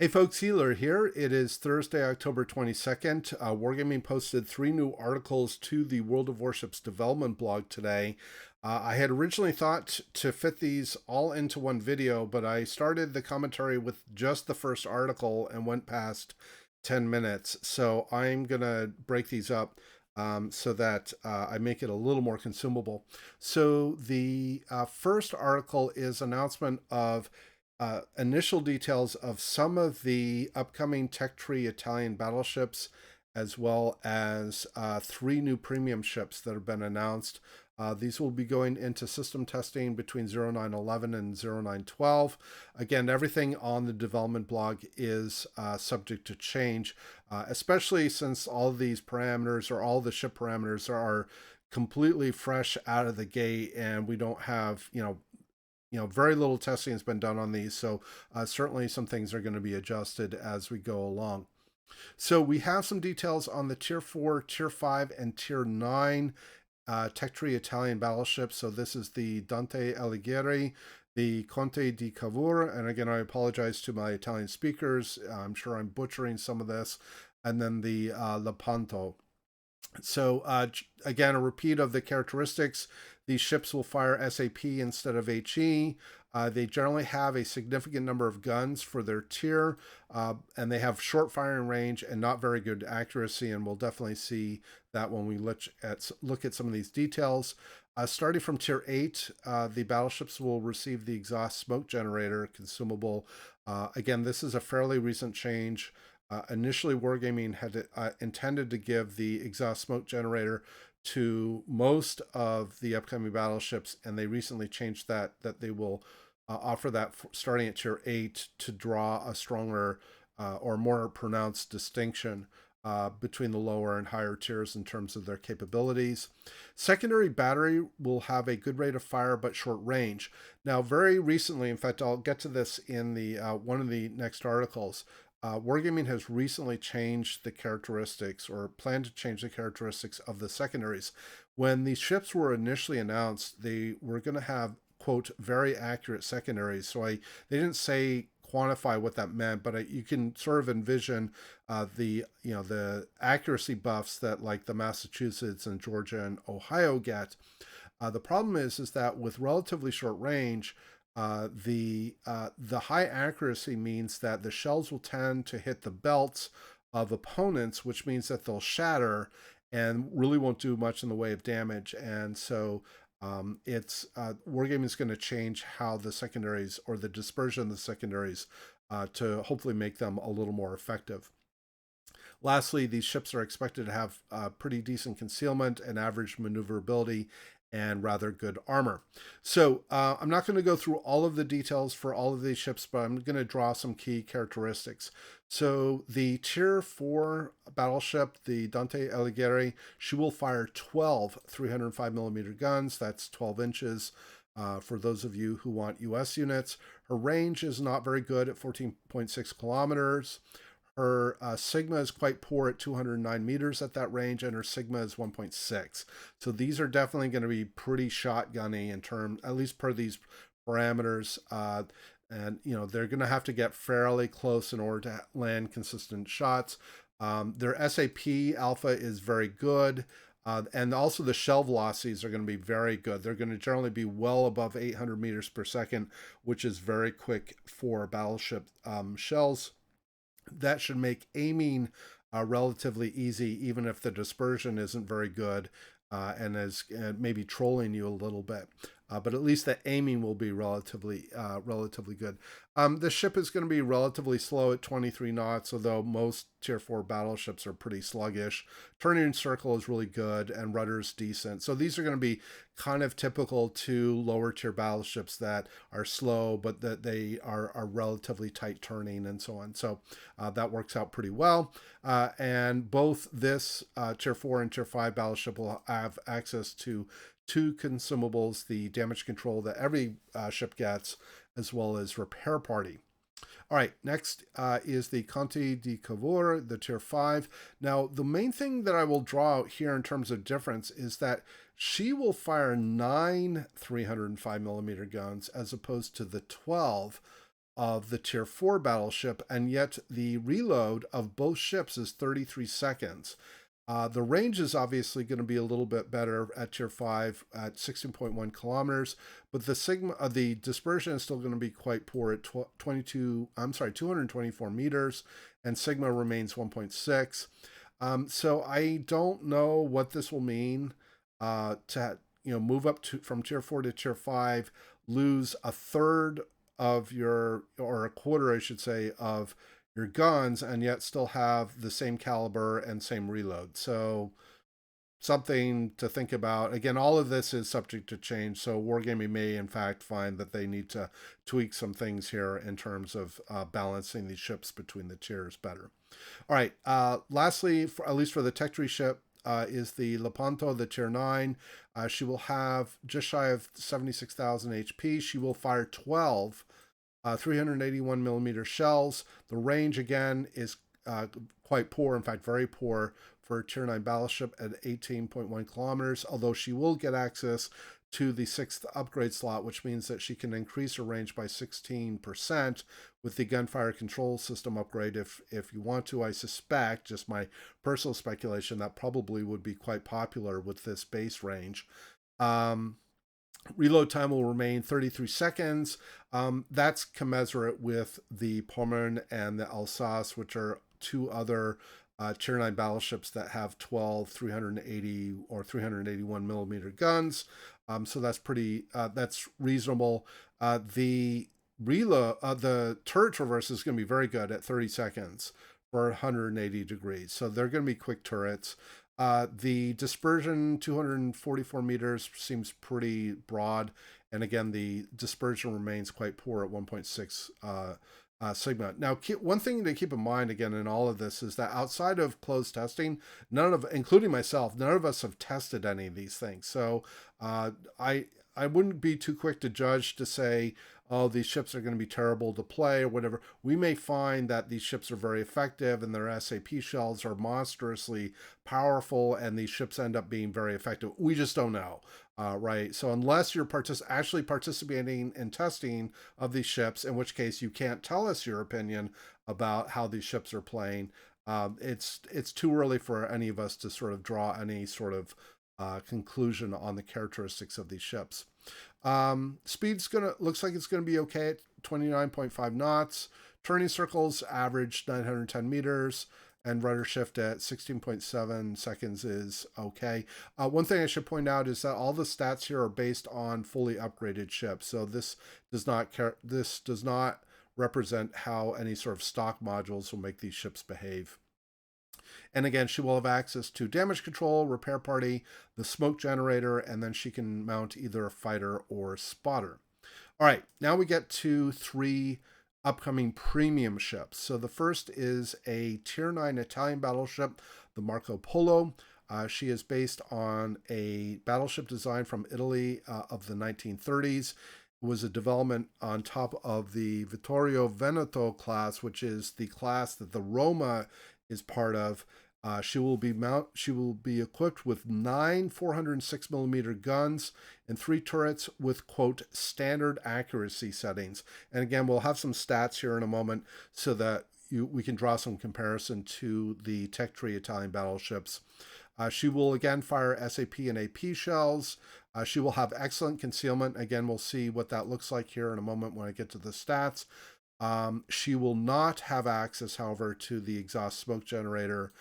Hey folks, Healer here. It is Thursday, October 22nd. Wargaming posted 3 new articles to the World of Warships development blog today. I had originally thought to fit these all into one video, but I started the commentary with just the first article and went past 10 minutes. So I'm going to break these up so that I make it a little more consumable. So the first article is announcement of initial details of some of the upcoming Tech Tree Italian battleships, as well as 3 new premium ships that have been announced. These will be going into system testing between 0911 and 0912. Again, everything on the development blog is subject to change, especially since all of these parameters or all the ship parameters are completely fresh out of the gate, and we don't have, very little testing has been done on these. So certainly some things are going to be adjusted as we go along. So we have some details on the Tier 4, Tier 5, and Tier 9 Tech Tree Italian battleships. So this is the Dante Alighieri, the Conte di Cavour, and again, I apologize to my Italian speakers. I'm sure I'm butchering some of this. And then the Ponto. So again, a repeat of the characteristics. These ships will fire SAP instead of HE. They generally have a significant number of guns for their tier, and they have short firing range and not very good accuracy, and we'll definitely see that when we look at some of these details. Starting from Tier 8, the battleships will receive the exhaust smoke generator consumable. Again, this is a fairly recent change. Initially, Wargaming had intended to give the exhaust smoke generator to most of the upcoming battleships, and they recently changed that they will offer that starting at Tier 8 to draw a stronger or more pronounced distinction between the lower and higher tiers in terms of their capabilities. Secondary battery will have a good rate of fire but short range. Now, very recently, in fact, I'll get to this in the one of the next articles, Wargaming has recently changed the characteristics or planned to change the characteristics of the secondaries. When these ships were initially announced, they were going to have, quote, very accurate secondaries. So they didn't say quantify what that meant, but you can sort of envision the accuracy buffs that like the Massachusetts and Georgia and Ohio get. The problem is that with relatively short range, the high accuracy means that the shells will tend to hit the belts of opponents, which means that they'll shatter and really won't do much in the way of damage. And so Wargaming is going to change how the secondaries or the dispersion of the secondaries to hopefully make them a little more effective. Lastly, these ships are expected to have pretty decent concealment and average maneuverability and rather good armor. So I'm not going to go through all of the details for all of these ships, but I'm going to draw some key characteristics. So the Tier 4 battleship, the Dante Alighieri, she will fire 12 305mm guns. That's 12 inches. For those of you who want US units. Her range is not very good at 14.6 kilometers. Her sigma is quite poor at 209 meters at that range, and her sigma is 1.6. So these are definitely going to be pretty shotgunny in terms, at least per these parameters. And they're going to have to get fairly close in order to land consistent shots. Their SAP alpha is very good. And also the shell velocities are going to be very good. They're going to generally be well above 800 meters per second, which is very quick for battleship shells. That should make aiming relatively easy, even if the dispersion isn't very good and is maybe trolling you a little bit. But at least the aiming will be relatively good. The ship is going to be relatively slow at 23 knots, although most Tier 4 battleships are pretty sluggish. Turning circle is really good, and rudder's decent. So these are going to be kind of typical to lower tier battleships that are slow, but that they are relatively tight turning and so on. So that works out pretty well. And both this Tier 4 and Tier 5 battleship will have access to 2 consumables, the damage control that every ship gets, as well as repair party. All right, next is the Conte di Cavour, the Tier 5. Now, the main thing that I will draw out here in terms of difference is that she will fire 9 305mm guns as opposed to the 12 of the Tier 4 battleship, and yet the reload of both ships is 33 seconds. The range is obviously going to be a little bit better at Tier 5 at 16.1 kilometers, but the dispersion is still going to be quite poor at 224 meters, and Sigma remains 1.6. So I don't know what this will mean to move up from Tier 4 to Tier 5, lose a third of your, or a quarter, I should say, of your guns, and yet still have the same caliber and same reload. So something to think about. Again, all of this is subject to change, so Wargaming may in fact find that they need to tweak some things here in terms of balancing these ships between the tiers better. All right, lastly, at least for the tech tree ship, is the Ponto, the Tier 9. She will have just shy of 76,000 HP. She will fire 12 381 millimeter shells. The range, again, is quite poor, in fact, very poor for a Tier 9 battleship at 18.1 kilometers, although she will get access to the 6th upgrade slot, which means that she can increase her range by 16% with the gunfire control system upgrade. If you want to, I suspect, just my personal speculation, that probably would be quite popular with this base range. Reload time will remain 33 seconds. That's commensurate with the Pommern and the Alsace, which are two other Tier 9 battleships that have 12 380 or 381 millimeter guns. So that's that's reasonable. The turret traverse is going to be very good at 30 seconds for 180 degrees. So they're going to be quick turrets. The dispersion, 244 meters, seems pretty broad. And again, the dispersion remains quite poor at 1.6 sigma. Now, one thing to keep in mind, again, in all of this is that outside of closed testing, including myself, none of us have tested any of these things. So I wouldn't be too quick to judge to say, oh, these ships are going to be terrible to play or whatever. We may find that these ships are very effective and their SAP shells are monstrously powerful and these ships end up being very effective. We just don't know, right? So unless you're actually participating in testing of these ships, in which case you can't tell us your opinion about how these ships are playing, it's too early for any of us to sort of draw any sort of conclusion on the characteristics of these ships. Speed's looks like it's gonna be okay at 29.5 knots. Turning circles average 910 meters, and rudder shift at 16.7 seconds is okay. One thing I should point out is that all the stats here are based on fully upgraded ships, so this does not represent how any sort of stock modules will make these ships behave. And again, she will have access to damage control, repair party, the smoke generator, and then she can mount either a fighter or spotter. All right, now we get to 3 upcoming premium ships. So the first is a Tier 9 Italian battleship, the Marco Polo. She is based on a battleship design from Italy of the 1930s. It was a development on top of the Vittorio Veneto class, which is the class that the Roma is part of. She will be equipped with 9 406 millimeter guns and 3 turrets with, quote, standard accuracy settings. And again, we'll have some stats here in a moment so that we can draw some comparison to the tech tree Italian battleships. She will again fire SAP and AP shells. She will have excellent concealment. Again, we'll see what that looks like here in a moment when I get to the stats. She will not have access, however, to the exhaust smoke generator,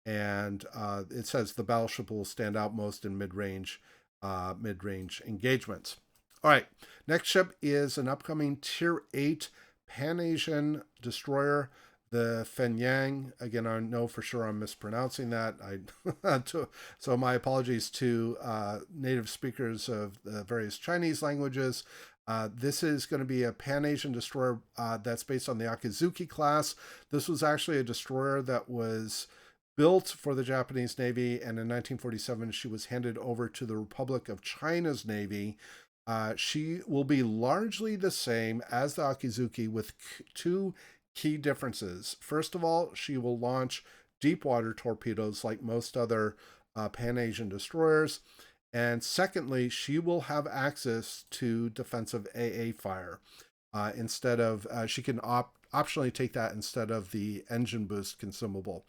and it says the battleship will stand out most in mid-range engagements. All right, next ship is an upcoming Tier 8 Pan-Asian destroyer, the Fenyang. Again, I know for sure I'm mispronouncing that. So my apologies to native speakers of the various Chinese languages. This is going to be a Pan-Asian destroyer that's based on the Akizuki class. This was actually a destroyer that was built for the Japanese Navy, and in 1947 she was handed over to the Republic of China's Navy. She will be largely the same as the Akizuki with 2 key differences. First of all, she will launch deep water torpedoes like most other Pan-Asian destroyers. And secondly, she will have access to defensive AA fire. instead of, she can optionally take that instead of the engine boost consumable.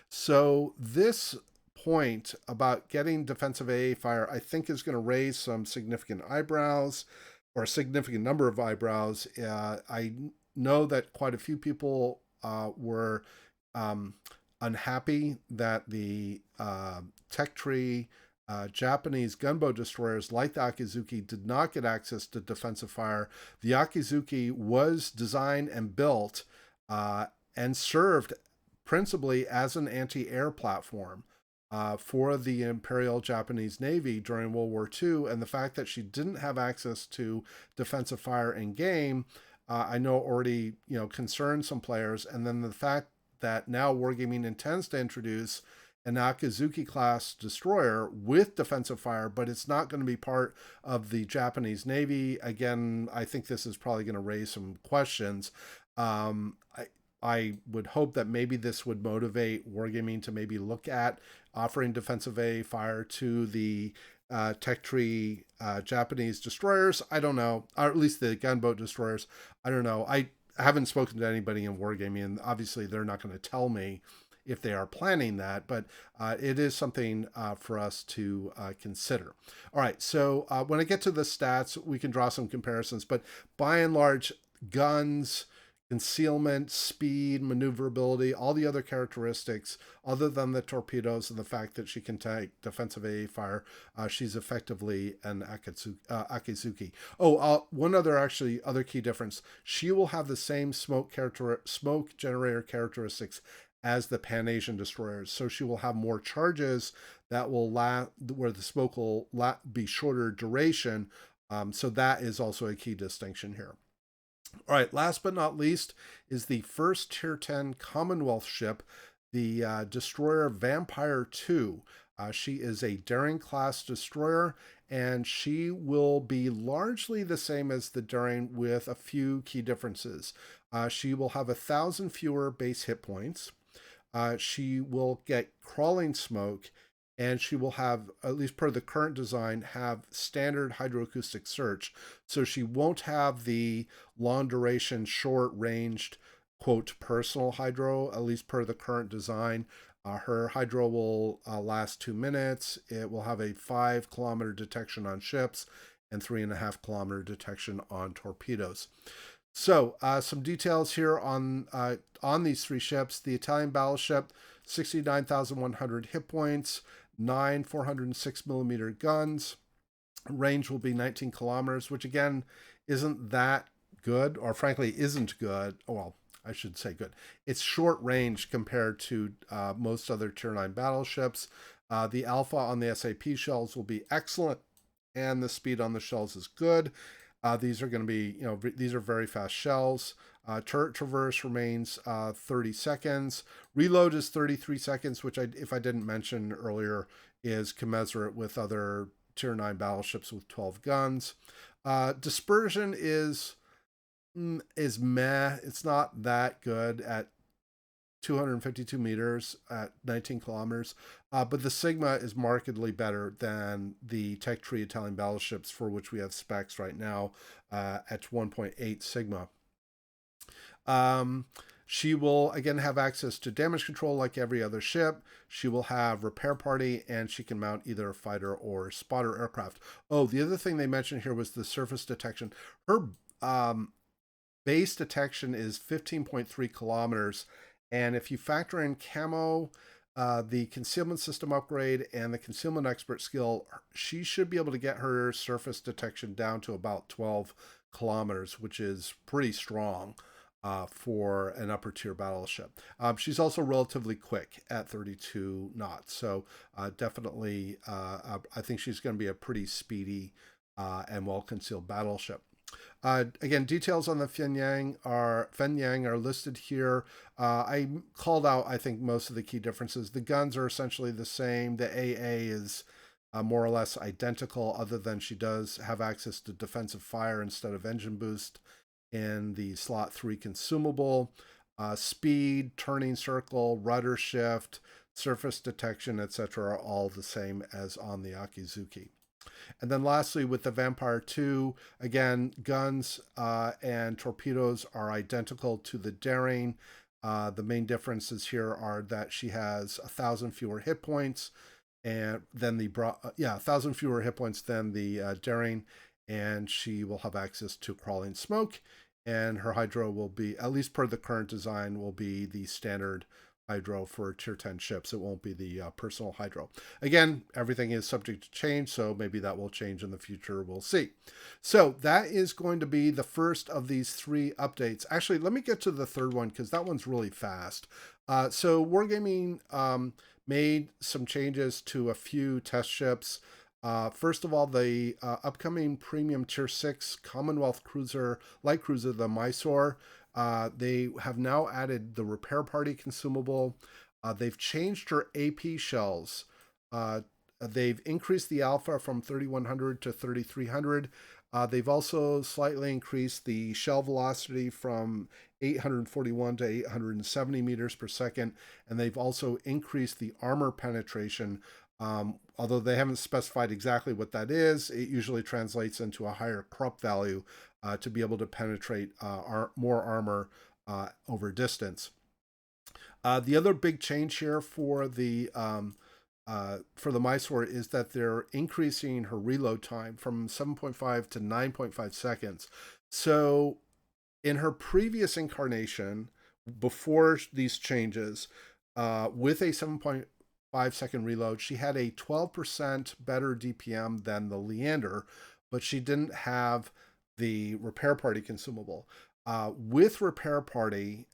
So this point about getting defensive AA fire, I think, is going to raise some significant eyebrows, or a significant number of eyebrows. I know that quite a few people were unhappy that the tech tree Japanese gunboat destroyers like the Akizuki did not get access to defensive fire. The Akizuki was designed and built and served principally as an anti-air platform for the Imperial Japanese Navy during World War II. And the fact that she didn't have access to defensive fire in game, I know already concerned some players. And then the fact that now Wargaming intends to introduce an Akizuki class destroyer with defensive fire, but it's not going to be part of the Japanese Navy. Again, I think this is probably going to raise some questions. I would hope that maybe this would motivate Wargaming to maybe look at offering defensive A fire to the tech tree Japanese destroyers. I don't know, or at least the gunboat destroyers. I don't know. I haven't spoken to anybody in Wargaming, and obviously they're not going to tell me if they are planning that, but it is something for us to consider. All right, so when I get to the stats, we can draw some comparisons, but by and large, guns, concealment, speed, maneuverability, all the other characteristics, other than the torpedoes and the fact that she can take defensive AA fire, she's effectively an Akizuki. One other key difference: she will have the same smoke generator characteristics as the Pan-Asian destroyers. So she will have more charges that will where the smoke will be shorter duration. So that is also a key distinction here. All right, last but not least is the first Tier 10 Commonwealth ship, the destroyer Vampire 2. She is a Daring class destroyer, and she will be largely the same as the Daring with a few key differences. She will have 1,000 fewer base hit points. She will get crawling smoke, and she will have, at least per the current design, have standard hydroacoustic search. So she won't have the long duration, short ranged, quote, personal hydro, at least per the current design. Her hydro will last 2 minutes. It will have a 5-kilometer detection on ships and 3.5-kilometer detection on torpedoes. So some details here on these three ships. The Italian Battleship, 69,100 hit points, 9 406mm guns. Range will be 19 kilometers, which again isn't that good, or frankly isn't good. Well, I should say good. It's short range compared to most other Tier 9 battleships. The alpha on the SAP shells will be excellent, and the speed on the shells is good. These are going to be, these are very fast shells. Turret traverse remains 30 seconds. Reload is 33 seconds, which if I didn't mention earlier, is commensurate with other Tier 9 battleships with 12 guns. Dispersion is meh. It's not that good at 252 meters at 19 kilometers. But the Sigma is markedly better than the Tech Tree Italian battleships, for which we have specs right now at 1.8 Sigma. She will, again, have access to damage control like every other ship. She will have repair party, and she can mount either a fighter or spotter aircraft. Oh, the other thing they mentioned here was the surface detection. Her base detection is 15.3 kilometers. And if you factor in camo, the concealment system upgrade, and the concealment expert skill, she should be able to get her surface detection down to about 12 kilometers, which is pretty strong for an upper tier battleship. She's also relatively quick at 32 knots. So definitely, I think she's going to be a pretty speedy and well-concealed battleship. Again, details on the Fenyang are listed here. I called out, I think, most of the key differences. The guns are essentially the same. The AA is more or less identical, other than she does have access to defensive fire instead of engine boost in the slot 3 consumable. Speed, turning circle, rudder shift, surface detection, etc. are all the same as on the Akizuki. And then lastly, with the Vampire 2, again, guns and torpedoes are identical to the Daring. The main differences here are that she has 1,000 fewer hit points, and then 1,000 fewer hit points than the Daring, and she will have access to crawling smoke, and her hydro will be, at least per the current design, will be the standard hydro for tier 10 ships. It won't be the personal hydro. Again, everything is subject to change, so maybe that will change in the future. We'll see. So that is going to be the first of these 3 updates. Actually, let me get to the third one because that one's really fast. So Wargaming made some changes to a few test ships. First of all, the upcoming premium tier 6 Commonwealth cruiser, light cruiser, the Mysore. They have now added the repair party consumable. They've changed her AP shells. They've increased the alpha from 3,100 to 3,300. They've also slightly increased the shell velocity from 841 to 870 meters per second. And they've also increased the armor penetration. Although they haven't specified exactly what that is, it usually translates into a higher Krupp value to be able to penetrate more armor over distance. The other big change here for the Mysore is that they're increasing her reload time from 7.5 to 9.5 seconds. So in her previous incarnation, before these changes, with a 7.5-second reload, she had a 12% better DPM than the Leander, but she didn't have the repair party consumable. With repair party,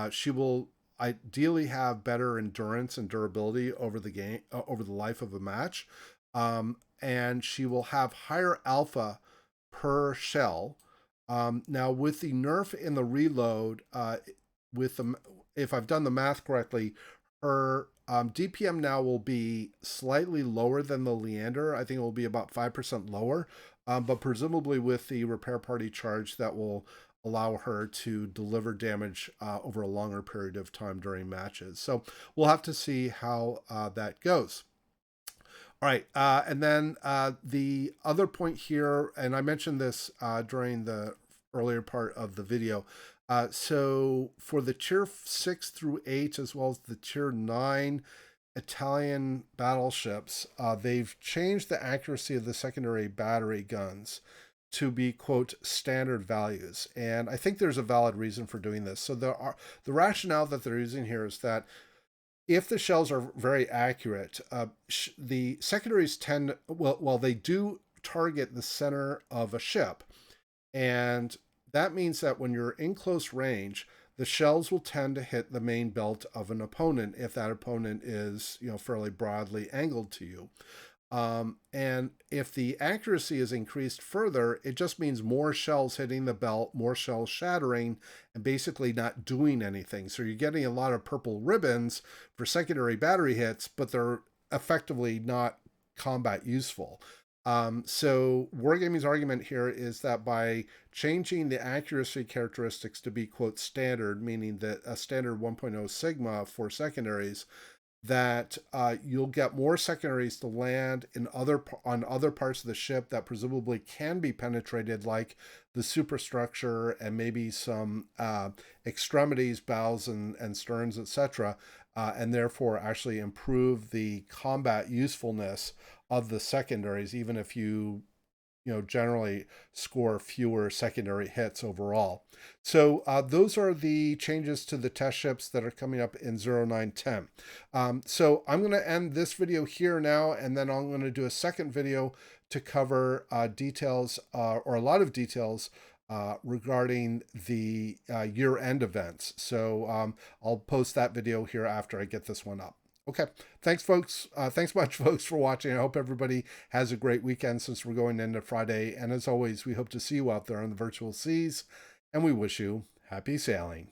she will ideally have better endurance and durability over the game, over the life of a match, and she will have higher alpha per shell. Now, with the nerf in the reload, if I've done the math correctly, her DPM now will be slightly lower than the Leander. I think it will be about 5% lower, but presumably with the repair party charge, that will allow her to deliver damage over a longer period of time during matches. So we'll have to see how that goes. All right, and then the other point here, and I mentioned this during the earlier part of the video. So for the tier 6 through 8, as well as the tier 9 Italian battleships, they've changed the accuracy of the secondary battery guns to be, quote, standard values. And I think there's a valid reason for doing this. So the rationale that they're using here is that if the shells are very accurate, the secondaries tend, well, they do target the center of a ship. And that means that when you're in close range, the shells will tend to hit the main belt of an opponent if that opponent is, fairly broadly angled to you. And if the accuracy is increased further, it just means more shells hitting the belt, more shells shattering, and basically not doing anything. So you're getting a lot of purple ribbons for secondary battery hits, but they're effectively not combat useful. So Wargaming's argument here is that by changing the accuracy characteristics to be, quote, standard, meaning that a standard 1.0 sigma for secondaries, that you'll get more secondaries to land on other parts of the ship that presumably can be penetrated, like the superstructure and maybe some extremities, bows and sterns, etc., and therefore actually improve the combat usefulness of the secondaries, even if you generally score fewer secondary hits overall. So those are the changes to the test ships that are coming up in 0910. So I'm going to end this video here now, and then I'm going to do a second video to cover details, or a lot of details, regarding the year-end events. So I'll post that video here after I get this one up. Okay. Thanks, folks. Thanks much, folks, for watching. I hope everybody has a great weekend since we're going into Friday. And as always, we hope to see you out there on the virtual seas, and we wish you happy sailing.